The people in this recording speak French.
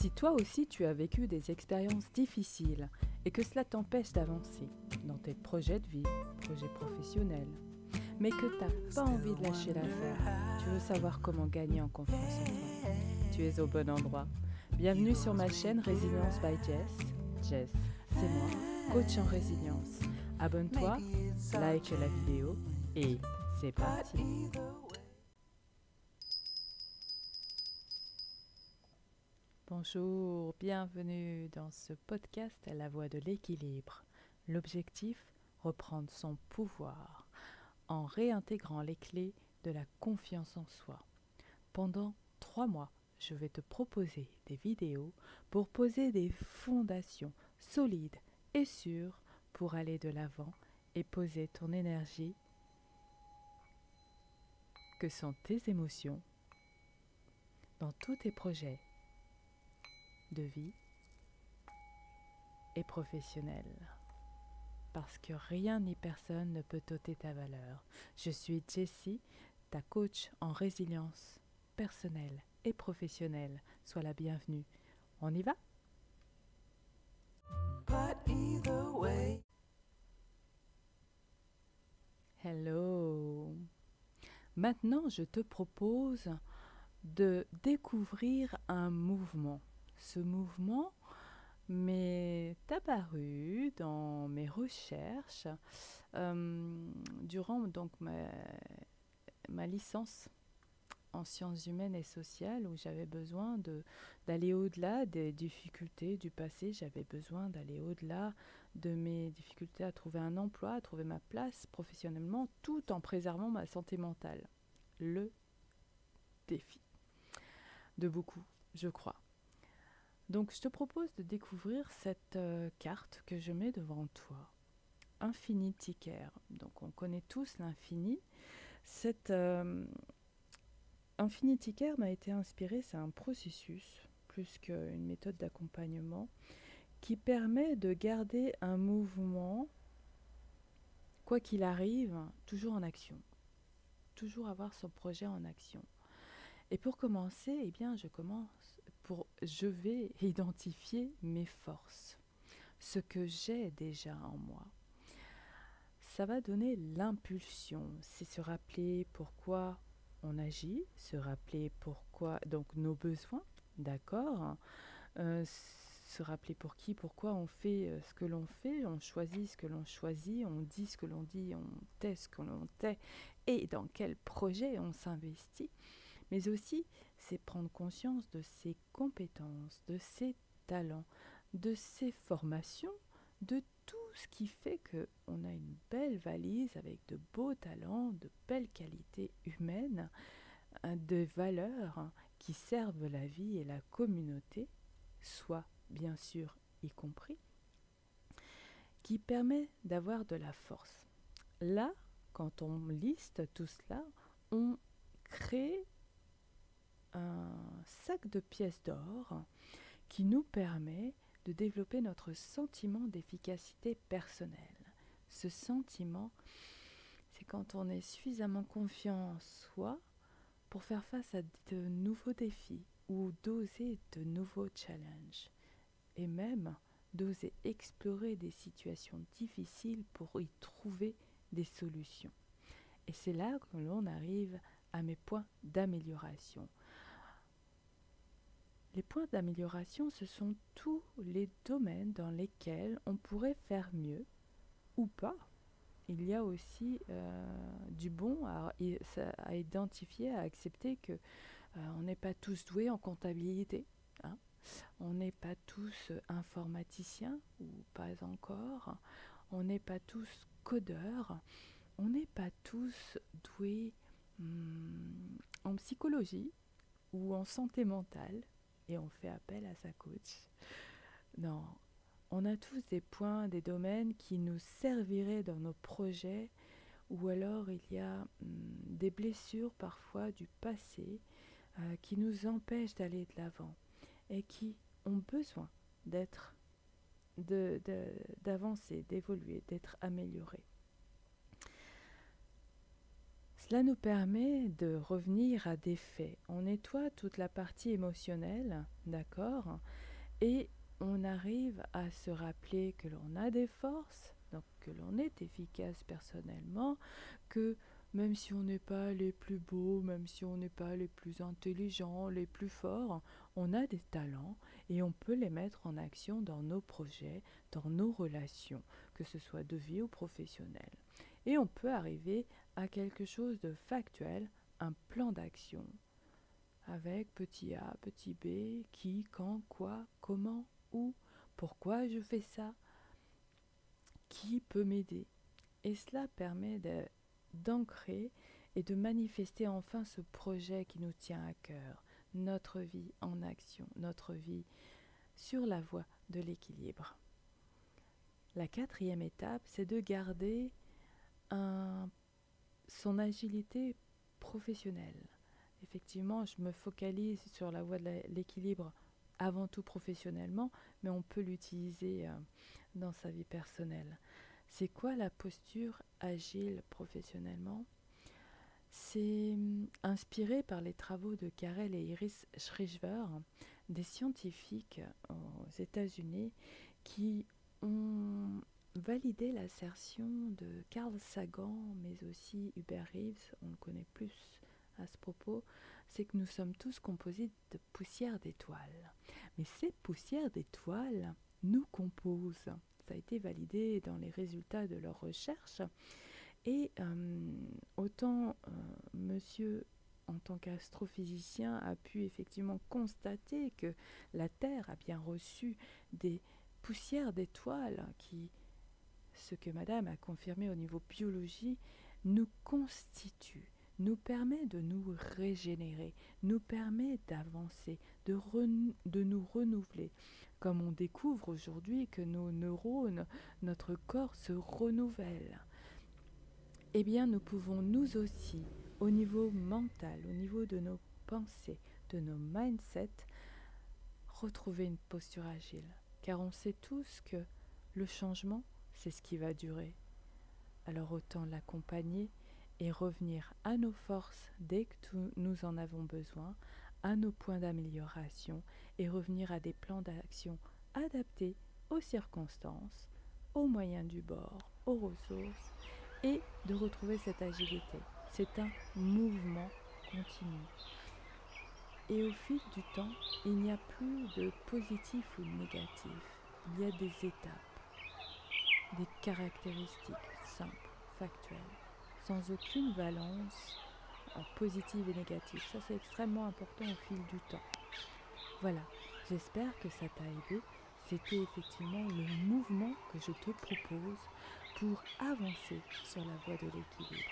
Si toi aussi tu as vécu des expériences difficiles et que cela t'empêche d'avancer dans tes projets de vie, projets professionnels, mais que tu n'as pas envie de lâcher l'affaire, tu veux savoir comment gagner en confiance en toi, tu es au bon endroit. Bienvenue sur ma chaîne Résilience by Jess. Jess, c'est moi, coach en résilience. Abonne-toi, like la vidéo et c'est parti. Bonjour, bienvenue dans ce podcast à la voix de l'équilibre. L'objectif, reprendre son pouvoir en réintégrant les clés de la confiance en soi. Pendant 3 mois, je vais te proposer des vidéos pour poser des fondations solides et sûres pour aller de l'avant et poser ton énergie, que sont tes émotions, dans tous tes projets de vie et professionnels. Parce que rien ni personne ne peut ôter ta valeur. Je suis Jessie, ta coach en résilience personnelle et professionnelle. Sois la bienvenue. On y va? Hello! Maintenant, je te propose de découvrir un mouvement. Ce mouvement m'est apparu dans mes recherches durant donc ma licence en sciences humaines et sociales, où j'avais besoin d'aller au-delà des difficultés du passé. J'avais besoin d'aller au-delà de mes difficultés à trouver un emploi, à trouver ma place professionnellement, tout en préservant ma santé mentale. Le défi de beaucoup, je crois. Donc je te propose de découvrir cette carte que je mets devant toi. Infinity Care. Donc on connaît tous l'infini. Cette Infinity Care m'a été inspirée, c'est un processus plus qu'une méthode d'accompagnement qui permet de garder un mouvement, quoi qu'il arrive, toujours en action. Toujours avoir son projet en action. Et pour commencer, je vais identifier mes forces, ce que j'ai déjà en moi. Ça va donner l'impulsion, c'est se rappeler pourquoi on agit, se rappeler pourquoi, donc nos besoins, d'accord, se rappeler pourquoi on fait ce que l'on fait, on choisit ce que l'on choisit, on dit ce que l'on dit, on tait ce que l'on tait, et dans quel projet on s'investit. Mais aussi, c'est prendre conscience de ses compétences, de ses talents, de ses formations, de tout ce qui fait qu'on a une belle valise avec de beaux talents, de belles qualités humaines, de valeurs qui servent la vie et la communauté, soit bien sûr y compris, qui permet d'avoir de la force. Là, quand on liste tout cela, on crée un sac de pièces d'or qui nous permet de développer notre sentiment d'efficacité personnelle. Ce sentiment, c'est quand on est suffisamment confiant en soi pour faire face à de nouveaux défis ou d'oser de nouveaux challenges et même d'oser explorer des situations difficiles pour y trouver des solutions. Et c'est là que l'on arrive à mes points d'amélioration. Les points d'amélioration, ce sont tous les domaines dans lesquels on pourrait faire mieux ou pas. Il y a aussi du bon à identifier, à accepter que on n'est pas tous doués en comptabilité. Hein. On n'est pas tous informaticiens ou pas encore. On n'est pas tous codeurs. On n'est pas tous doués en psychologie ou en santé mentale. Et on fait appel à sa coach. Non, on a tous des points, des domaines qui nous serviraient dans nos projets, ou alors il y a des blessures parfois du passé qui nous empêchent d'aller de l'avant et qui ont besoin d'avancer, d'évoluer, d'être améliorées. Cela nous permet de revenir à des faits. On nettoie toute la partie émotionnelle, d'accord? Et on arrive à se rappeler que l'on a des forces, donc que l'on est efficace personnellement, que même si on n'est pas les plus beaux, même si on n'est pas les plus intelligents, les plus forts, on a des talents et on peut les mettre en action dans nos projets, dans nos relations, que ce soit de vie ou professionnelle. Et on peut arriver à quelque chose de factuel, un plan d'action, avec petit a, petit b, qui, quand, quoi, comment, où, pourquoi je fais ça, qui peut m'aider. Et cela permet d'ancrer et de manifester enfin ce projet qui nous tient à cœur, notre vie en action, notre vie sur la voie de l'équilibre. La quatrième étape, c'est de garder son agilité professionnelle. Effectivement, je me focalise sur la voie de l'équilibre avant tout professionnellement, mais on peut l'utiliser dans sa vie personnelle. C'est quoi la posture agile professionnellement? C'est inspiré par les travaux de Karel et Iris Schrijver, des scientifiques aux États-Unis qui ont validé l'assertion de Carl Sagan, mais aussi Hubert Reeves, on le connaît plus à ce propos, c'est que nous sommes tous composés de poussière d'étoiles. Mais ces poussières d'étoiles nous composent. Ça a été validé dans les résultats de leurs recherches. Et autant monsieur, en tant qu'astrophysicien, a pu effectivement constater que la Terre a bien reçu des poussières d'étoiles qui, ce que madame a confirmé au niveau biologie, nous constitue, nous permet de nous régénérer, nous permet d'avancer, de nous renouveler. Comme on découvre aujourd'hui que nos neurones, notre corps se renouvelle, eh bien nous pouvons nous aussi, au niveau mental, au niveau de nos pensées, de nos mindsets, retrouver une posture agile. Car on sait tous que le changement, c'est ce qui va durer. Alors autant l'accompagner et revenir à nos forces dès que nous en avons besoin, à nos points d'amélioration et revenir à des plans d'action adaptés aux circonstances, aux moyens du bord, aux ressources, et de retrouver cette agilité. C'est un mouvement continu. Et au fil du temps, il n'y a plus de positif ou de négatif. Il y a des étapes, des caractéristiques simples, factuelles, sans aucune valence positive et négative. Ça, c'est extrêmement important au fil du temps. Voilà, j'espère que ça t'a aidé. C'était effectivement le mouvement que je te propose pour avancer sur la voie de l'équilibre.